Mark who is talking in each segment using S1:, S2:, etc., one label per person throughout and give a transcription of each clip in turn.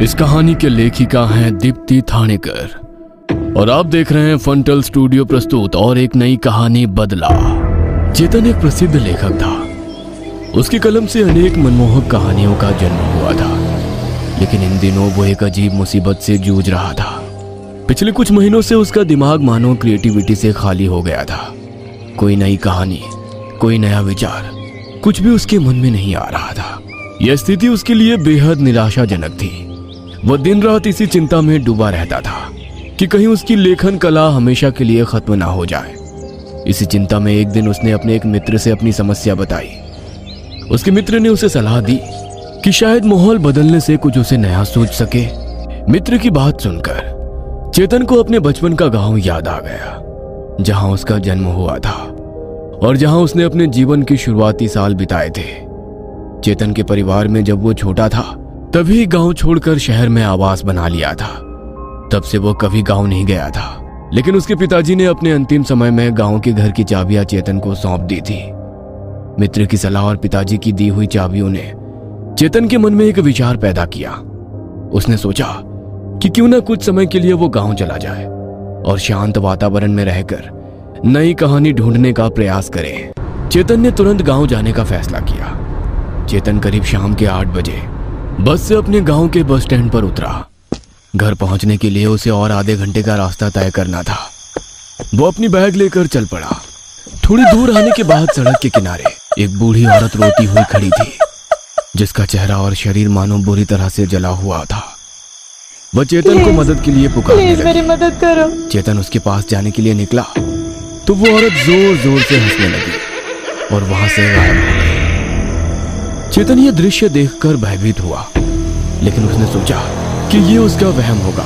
S1: इस कहानी के लेखिका हैं दीप्ति थानेकर और आप देख रहे हैं फंटल स्टूडियो प्रस्तुत और एक नई कहानी बदला। चेतन एक प्रसिद्ध लेखक था। उसकी कलम से अनेक मनमोहक कहानियों का जन्म हुआ था, लेकिन इन दिनों वो एक अजीब मुसीबत से जूझ रहा था। पिछले कुछ महीनों से उसका दिमाग मानो क्रिएटिविटी से खाली हो गया था। कोई नई कहानी, कोई नया विचार, कुछ भी उसके मन में नहीं आ रहा था। यह स्थिति उसके लिए बेहद निराशाजनक थी। वह दिन रात इसी चिंता में डूबा रहता था कि कहीं उसकी लेखन कला हमेशा के लिए खत्म ना हो जाए। इसी चिंता में एक दिन उसने अपने एक मित्र से अपनी समस्या बताई। उसके मित्र ने उसे सलाह दी कि शायद माहौल बदलने से कुछ उसे नया सोच सके। मित्र की बात सुनकर चेतन को अपने बचपन का गांव याद आ गया, जहां उसका जन्म हुआ था और जहां उसने अपने जीवन की शुरुआती साल बिताए थे। चेतन के परिवार में जब वो छोटा था तभी गांव छोड़कर शहर में आवास बना लिया था। तब से वो कभी गांव नहीं गया था, लेकिन उसके पिताजी ने अपने अंतिम समय में गांव के घर की चाबियां चेतन को सौंप दी थी। मित्र की सलाह और पिताजी की दी हुई चाबियों ने चेतन के मन में एक विचार पैदा किया। उसने सोचा कि क्यों ना कुछ समय के लिए वो गांव चला जाए और शांत वातावरण में रहकर नई कहानी ढूंढने का प्रयास करे। चेतन ने तुरंत गांव जाने का फैसला किया। चेतन करीब शाम के 8 बजे बस से अपने गांव के बस स्टैंड पर उतरा। घर पहुंचने के लिए उसे और आधे घंटे का रास्ता तय करना था। वो अपनी बैग लेकर चल पड़ा। थोड़ी दूर आने के बाद सड़क के किनारे एक बूढ़ी औरत रोती हुई खड़ी थी, जिसका चेहरा और शरीर मानो बुरी तरह से जला हुआ था। वह चेतन को मदद के लिए पुकारने लगी।
S2: मेरी मदद करो।
S1: चेतन उसके पास जाने के लिए निकला तो वो औरत जोर जोर से हंसने लगी और वहां से गायब हो गई। चेतन ये दृश्य देखकर भयभीत हुआ, लेकिन उसने सोचा कि ये उसका वहम होगा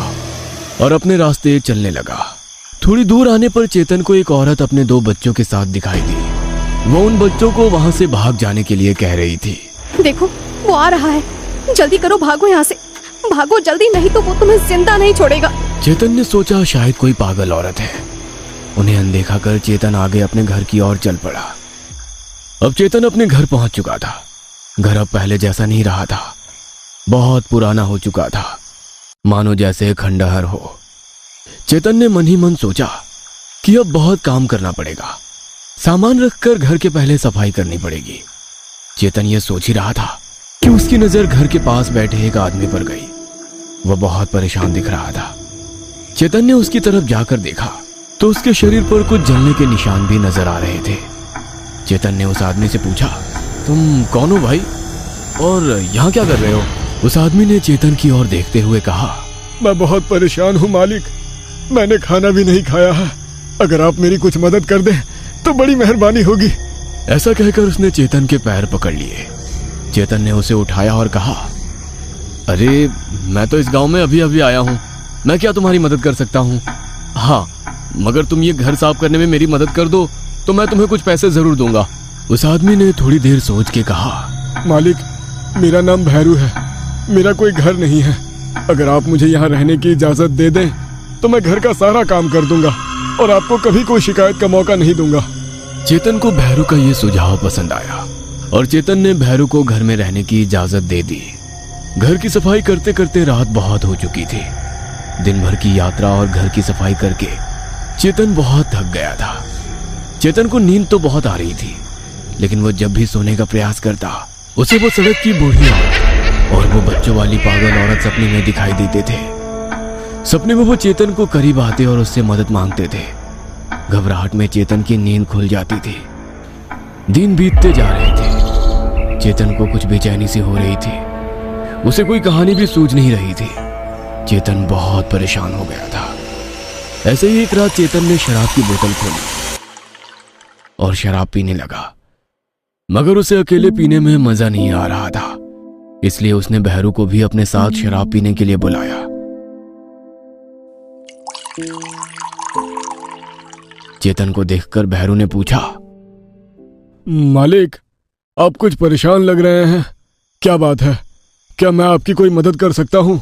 S1: और अपने रास्ते चलने लगा। थोड़ी दूर आने पर चेतन को एक औरत अपने 2 बच्चों के साथ दिखाई दी। वो उन बच्चों को वहां से भाग जाने के लिए कह रही थी।
S2: देखो, वो आ रहा है, जल्दी करो, भागो यहाँ से, भागो जल्दी, नहीं तो वो तुम्हें जिंदा नहीं छोड़ेगा।
S1: चेतन ने सोचा शायद कोई पागल औरत है। उन्हें अनदेखा कर चेतन आगे अपने घर की ओर चल पड़ा। अब चेतन अपने घर पहुंच चुका था। घर अब पहले जैसा नहीं रहा था, बहुत पुराना हो चुका था, मानो जैसे खंडहर हो। चेतन ने मन ही मन सोचा कि अब बहुत काम करना पड़ेगा। सामान रखकर घर के पहले सफाई करनी पड़ेगी। चेतन ये सोच ही रहा था कि उसकी नजर घर के पास बैठे एक आदमी पर गई। वह बहुत परेशान दिख रहा था। चेतन ने उसकी तरफ जाकर देखा तो उसके शरीर पर कुछ जलने के निशान भी नजर आ रहे थे। चेतन ने उस आदमी से पूछा, तुम कौन हो भाई और यहाँ क्या कर रहे हो? उस आदमी ने चेतन की ओर देखते हुए कहा,
S3: मैं बहुत परेशान हूँ मालिक, मैंने खाना भी नहीं खाया है। अगर आप मेरी कुछ मदद कर दें तो बड़ी मेहरबानी होगी।
S1: ऐसा कहकर उसने चेतन के पैर पकड़ लिए। चेतन ने उसे उठाया और कहा, अरे मैं तो इस गांव में अभी अभी आया हूँ, मैं क्या तुम्हारी मदद कर सकता हूँ? हाँ, मगर तुम ये घर साफ करने में मेरी मदद कर दो तो मैं तुम्हें कुछ पैसे जरूर दूंगा। उस आदमी ने थोड़ी देर सोच के कहा,
S3: मालिक, मेरा नाम भैरू है, मेरा कोई घर नहीं है। अगर आप मुझे यहाँ रहने की इजाजत दे दें तो मैं घर का सारा काम कर दूंगा और आपको कभी कोई शिकायत का मौका नहीं दूंगा।
S1: चेतन को भैरू का ये सुझाव पसंद आया और चेतन ने भैरू को घर में रहने की इजाजत दे दी। घर की सफाई करते करते रात बहुत हो चुकी थी। दिन भर की यात्रा और घर की सफाई करके चेतन बहुत थक गया था। चेतन को नींद तो बहुत आ रही थी, लेकिन वो जब भी सोने का प्रयास करता उसे वो सड़क की बूढ़ी औरत और वो बच्चों वाली पागल औरत सपने में दिखाई देते थे। सपने में वो चेतन को करीब आते और उससे मदद मांगते थे। घबराहट में चेतन की नींद खुल जाती थी। दिन बीतते जा रहे थे। चेतन को कुछ बेचैनी सी हो रही थी। उसे कोई कहानी भी सूझ नहीं रही थी। चेतन बहुत परेशान हो गया था। ऐसे ही एक रात चेतन ने शराब की बोतल खोली और शराब पीने लगा, मगर उसे अकेले पीने में मजा नहीं आ रहा था। इसलिए उसने भैरू को भी अपने साथ शराब पीने के लिए बुलाया। चेतन को देखकर भैरू ने पूछा,
S3: मालिक, आप कुछ परेशान लग रहे हैं, क्या बात है? क्या मैं आपकी कोई मदद कर सकता हूँ?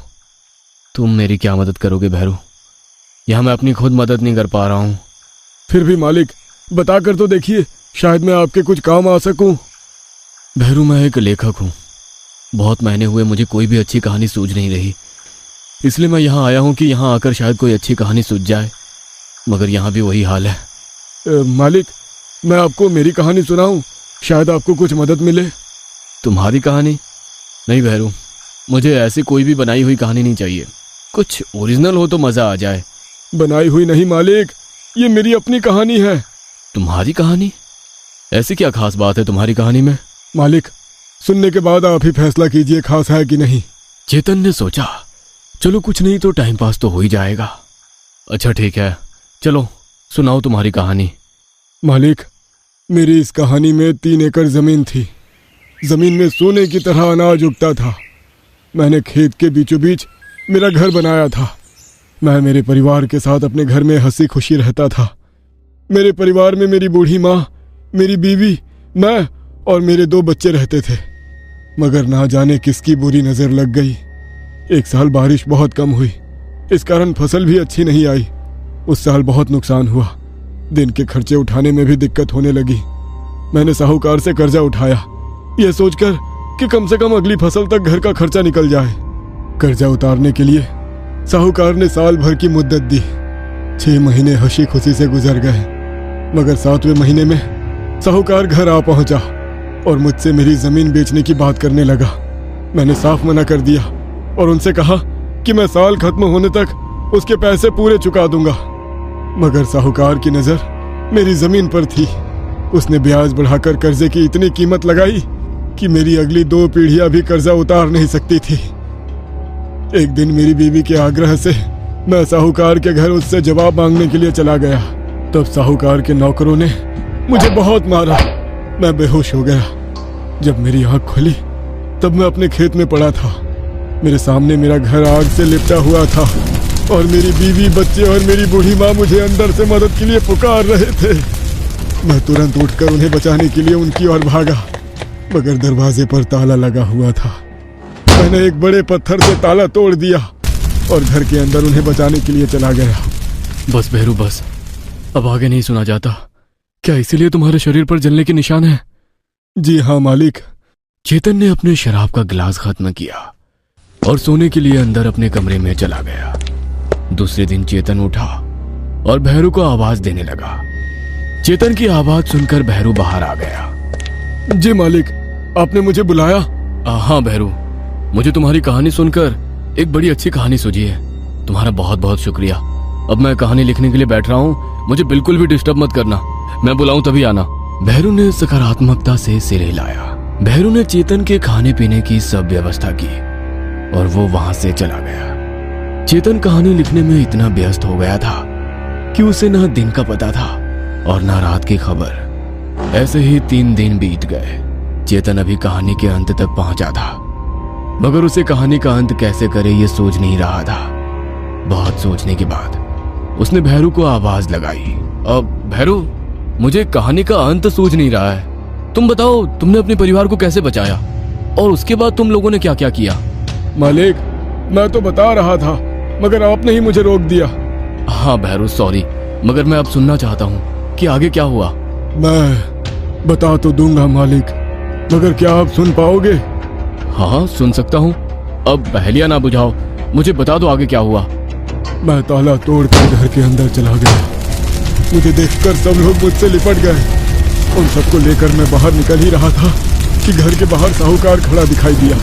S1: तुम मेरी क्या मदद करोगे भैरू? यहां मैं अपनी खुद मदद नहीं कर पा रहा हूं।
S3: फिर भी मालिक, बता कर तो देखिए, शायद मैं आपके कुछ काम आ सकूं।
S1: भैरू, मैं एक लेखक हूं। बहुत महीने हुए मुझे कोई भी अच्छी कहानी सूझ नहीं रही। इसलिए मैं यहाँ आया हूँ कि यहाँ आकर शायद कोई अच्छी कहानी सूझ जाए, मगर यहाँ भी वही हाल है।
S3: मालिक, मैं आपको मेरी कहानी सुनाऊं, शायद आपको कुछ मदद मिले।
S1: तुम्हारी कहानी? नहीं भैरू, मुझे ऐसी कोई भी बनाई हुई कहानी नहीं चाहिए, कुछ ओरिजिनल हो तो मजा आ जाए।
S3: बनाई हुई नहीं मालिक, ये मेरी अपनी कहानी है।
S1: तुम्हारी कहानी? ऐसी क्या खास बात है तुम्हारी कहानी में?
S3: मालिक, सुनने के बाद आप ही फैसला कीजिए खास है कि नहीं।
S1: चेतन ने सोचा, चलो कुछ नहीं तो टाइम पास तो हो ही जाएगा। अच्छा ठीक है, चलो सुनाओ तुम्हारी कहानी।
S3: मालिक, मेरी इस कहानी में 3 एकड़ जमीन थी। जमीन में सोने की तरह अनाज उगता था। मैंने खेत के बीचों बीच मेरा घर बनाया था। मैं मेरे परिवार के साथ अपने घर में हंसी खुशी रहता था। मेरे परिवार में मेरी बूढ़ी माँ, मेरी बीवी, मैं और मेरे 2 बच्चे रहते थे। मगर ना जाने किसकी बुरी नजर लग गई। एक साल बारिश बहुत कम हुई, इस कारण फसल भी अच्छी नहीं आई। उस साल बहुत नुकसान हुआ। दिन के खर्चे उठाने में भी दिक्कत होने लगी। मैंने साहूकार से कर्जा उठाया, यह सोचकर कि कम से कम अगली फसल तक घर का खर्चा निकल जाए। कर्जा उतारने के लिए साहूकार ने साल भर की मुद्दत दी। 6 महीने हंसी खुशी से गुजर गए, मगर 7वें महीने में साहूकार घर आ पहुंचा और मुझसे मेरी जमीन बेचने की बात करने लगा। मैंने साफ मना कर दिया और उनसे कहा कि मैं साल खत्म होने तक उसके पैसे पूरे चुका दूंगा। मगर साहूकार की नजर मेरी जमीन पर थी। उसने ब्याज बढ़ाकर कर्जे की इतनी कीमत लगाई कि मेरी अगली 2 पीढ़ियां भी कर्जा उतार नहीं सकती थी। एक दिन मेरी बीवी के आग्रह से मैं साहूकार के घर उससे जवाब मांगने के लिए चला गया। तब साहूकार के नौकरों ने मुझे बहुत मारा। मैं बेहोश हो गया। जब मेरी आंख खुली तब मैं अपने खेत में पड़ा था। मेरे सामने मेरा घर आग से लिपटा हुआ था और मेरी बीवी, बच्चे और मेरी बूढ़ी माँ मुझे अंदर से मदद के लिए पुकार रहे थे। मैं तुरंत उठकर उन्हें बचाने के लिए उनकी ओर भागा, मगर दरवाजे पर ताला लगा हुआ था। मैंने एक बड़े पत्थर से ताला तोड़ दिया और घर के अंदर उन्हें बचाने के लिए चला गया।
S1: बस भैरू बस, अब आगे नहीं सुना जाता। क्या इसीलिए तुम्हारे शरीर पर जलने के निशान है?
S3: जी हाँ मालिक।
S1: चेतन ने अपने शराब का गिलास खत्म किया और सोने के लिए अंदर अपने कमरे में चला गया। दूसरे दिन चेतन उठा और भैरू को आवाज देने लगा। चेतन की आवाज सुनकर भैरू बाहर आ गया।
S3: जी मालिक, आपने मुझे बुलाया?
S1: हाँ भैरू, मुझे तुम्हारी कहानी सुनकर एक बड़ी अच्छी कहानी सूझी है। तुम्हारा बहुत बहुत शुक्रिया। अब मैं कहानी लिखने के लिए बैठ रहा हूँ, मुझे बिल्कुल भी डिस्टर्ब मत करना। मैं बुलाऊं तभी आना। भैरू ने सकारात्मकता से सिर हिलाया। भैरू ने चेतन के खाने पीने की सब व्यवस्था की और वो वहां से चला गया। चेतन कहानी लिखने में इतना व्यस्त हो गया था कि उसे ना दिन का पता था और ना रात की खबर। ऐसे ही 3 दिन बीत गए। चेतन अभी कहानी के अंत तक पहुंचा था, मगर उसे कहानी का अंत कैसे करे ये सोच नहीं रहा था। बहुत सोचने के बाद उसने भैरू को आवाज लगाई। अब भैरू, मुझे कहानी का अंत सूझ नहीं रहा है। तुम बताओ, तुमने अपने परिवार को कैसे बचाया और उसके बाद तुम लोगों ने क्या क्या किया?
S3: मालिक, मैं तो बता रहा था, मगर आपने ही मुझे रोक दिया।
S1: हाँ भैरू, सॉरी, मगर मैं अब सुनना चाहता हूँ कि आगे क्या हुआ।
S3: मैं बता तो दूंगा मालिक, मगर क्या आप सुन पाओगे?
S1: हाँ, सुन सकता हूँ। अब पहेलियां ना बुझाओ, मुझे बता दो आगे क्या हुआ।
S3: मैं ताला तोड़कर घर के अंदर चला गया। मुझे देखकर सब लोग मुझसे लिपट गए। उन सबको लेकर मैं बाहर निकल ही रहा था कि घर के बाहर साहूकार खड़ा दिखाई दिया।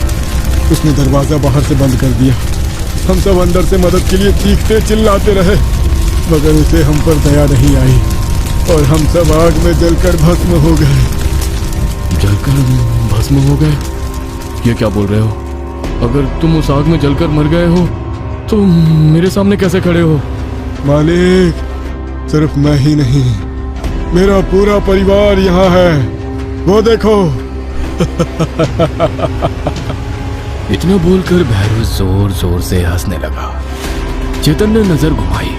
S3: उसने दरवाजा बाहर से बंद कर दिया। हम सब अंदर से मदद के लिए चीखते चिल्लाते रहे, मगर उसे हम पर दया नहीं आई और हम सब आग में जलकर भस्म हो गए।
S1: जलकर भस्म हो गए? ये क्या बोल रहे हो? अगर तुम उस आग में जलकर मर गए हो तो मेरे सामने कैसे खड़े हो?
S3: मालिक, सिर्फ मैं ही नहीं, मेरा पूरा परिवार यहाँ है। वो देखो।
S1: इतना बोलकर भैरू जोर जोर से हंसने लगा। चेतन ने नजर घुमाई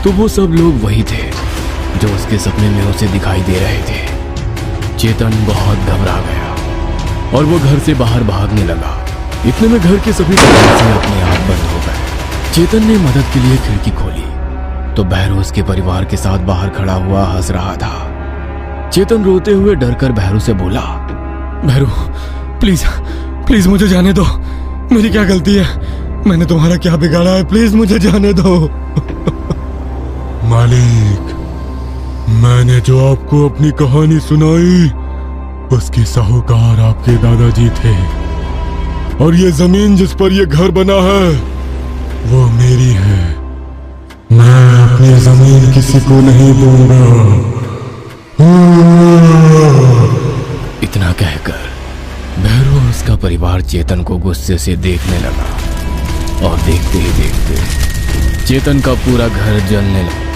S1: तो वो सब लोग वही थे जो उसके सपने में उसे दिखाई दे रहे थे। चेतन बहुत घबरा गया और वो घर से बाहर भागने लगा। इतने में घर के सभी दरवाजे अपने आप बंद हो गए। चेतन ने मदद के लिए खिड़की खोली तो भैरू उसके परिवार के साथ बाहर खड़ा हुआ हंस रहा था। चेतन रोते हुए डरकर भैरू से बोला, भैरू प्लीज प्लीज मुझे जाने दो, मेरी क्या गलती है?
S3: मैंने तुम्हारा क्या बिगाड़ा है? प्लीज मुझे जाने दो। मालिक, मैंने जो आपको अपनी कहानी सुनाई उसके साहूकार आपके दादाजी थे, और ये जमीन जिस पर ये घर बना है वो मेरी है। मैं अपनी जमीन किसी को नहीं दूंगा।
S1: इतना कहकर भैरव और उसका परिवार चेतन को गुस्से से देखने लगा, और देखते ही देखते चेतन का पूरा घर जलने लगा।